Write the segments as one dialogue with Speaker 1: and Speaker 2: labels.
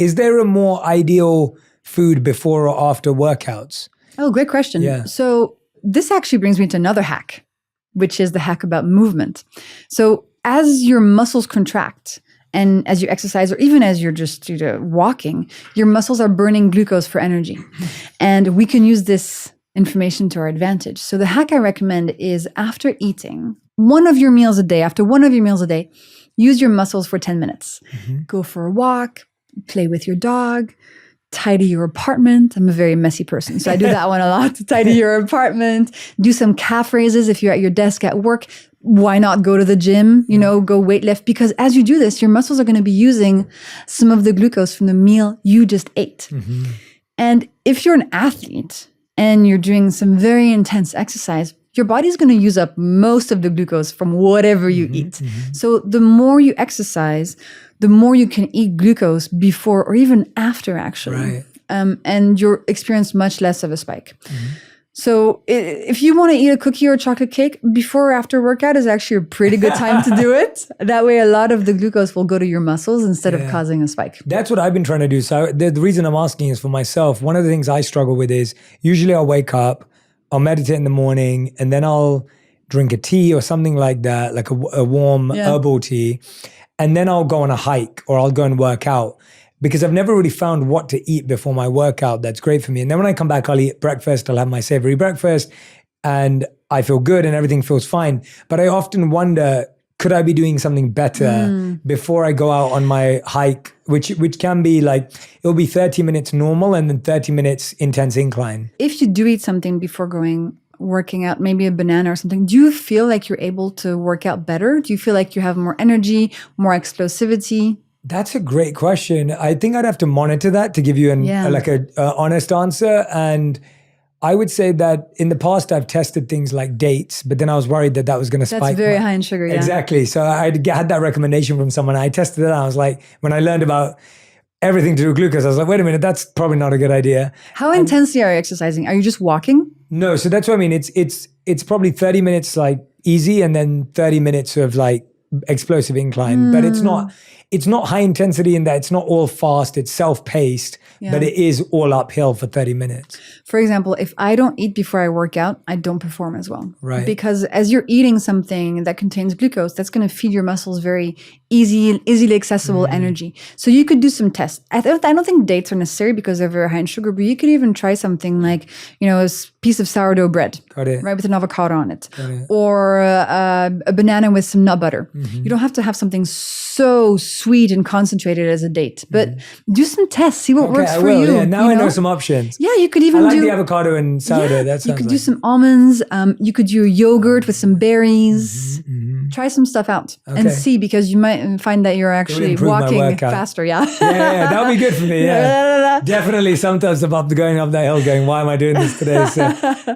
Speaker 1: Is there a more ideal food before or after workouts?
Speaker 2: Oh, great question.
Speaker 1: Yeah.
Speaker 2: So this actually brings me to another hack, which is the hack about movement. So as your muscles contract and as you exercise, or even as you're just walking, your muscles are burning glucose for energy. And we can use this information to our advantage. So the hack I recommend is after eating one of your meals a day, use your muscles for 10 minutes. Go for a walk, play with your dog, tidy your apartment. I'm a very messy person, so I do that one a lot. Tidy your apartment, do some calf raises if you're at your desk at work. Why not go to the gym, go weightlift? Because as you do this, your muscles are going to be using some of the glucose from the meal you just ate. And if you're an athlete and you're doing some very intense exercise, your body's going to use up most of the glucose from whatever you eat. So the more you exercise, the more you can eat glucose before or even after, actually.
Speaker 1: Right.
Speaker 2: And you'll experience much less of a spike. So if you want to eat a cookie or a chocolate cake, before or after workout is actually a pretty good time to do it. That way, a lot of the glucose will go to your muscles instead of causing a spike.
Speaker 1: That's what I've been trying to do. So the reason I'm asking is for myself. One of the things I struggle with is usually I'll wake up, I'll meditate in the morning, and then I'll drink a tea or something like that, like a warm herbal tea. And then I'll go on a hike or I'll go and work out because I've never really found what to eat before my workout that's great for me. And then when I come back, I'll eat breakfast, I'll have my savory breakfast and I feel good and everything feels fine. But I often wonder, could I be doing something better before I go out on my hike, which can be like, it'll be 30 minutes normal and then 30 minutes intense incline.
Speaker 2: If you do eat something before working out, maybe a banana or something, do you feel like you're able to work out better? Do you feel like you have more energy, more explosivity?
Speaker 1: That's a great question. I think I'd have to monitor that to give you an honest answer. And I would say that in the past, I've tested things like dates, but then I was worried that was going to spike.
Speaker 2: That's very high in sugar, yeah.
Speaker 1: Exactly. So I had that recommendation from someone. I tested it and I was like, when I learned about everything to do with glucose, I was like, wait a minute, that's probably not a good idea.
Speaker 2: How intensely are you exercising? Are you just walking?
Speaker 1: No, so that's what I mean. It's probably 30 minutes like easy and then 30 minutes of like explosive incline, but it's not high intensity in that it's not all fast, it's self-paced, but it is all uphill for 30 minutes.
Speaker 2: For example, if I don't eat before I work out, I don't perform as well.
Speaker 1: Right.
Speaker 2: Because as you're eating something that contains glucose, that's going to feed your muscles very easily accessible energy. So you could do some tests. I don't think dates are necessary because they're very high in sugar, but you could even try something like, a piece of sourdough bread, right, with an avocado on it. Or a banana with some nut butter. You don't have to have something so sweet and concentrated as a date, but do some tests, see what works for you.
Speaker 1: Yeah. Now I know some options.
Speaker 2: Yeah, you could even
Speaker 1: do the avocado and sourdough.
Speaker 2: Yeah, you could do some almonds. You could do yogurt with some berries. Try some stuff out and see, because you might find that you're actually walking faster. Yeah,
Speaker 1: that would be good for me. Yeah, definitely. Sometimes I'm going up that hill, going, "Why am I doing this today?" So,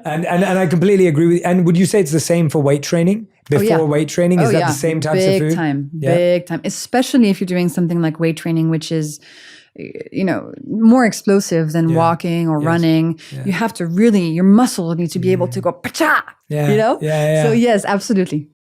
Speaker 1: and I completely agree with you. And would you say it's the same for weight training? Before weight training, is that the same types of food?
Speaker 2: Big time. Especially if you're doing something like weight training, which is more explosive than walking or running. You have to really, your muscles need to be able to go, pacha, So yes, absolutely.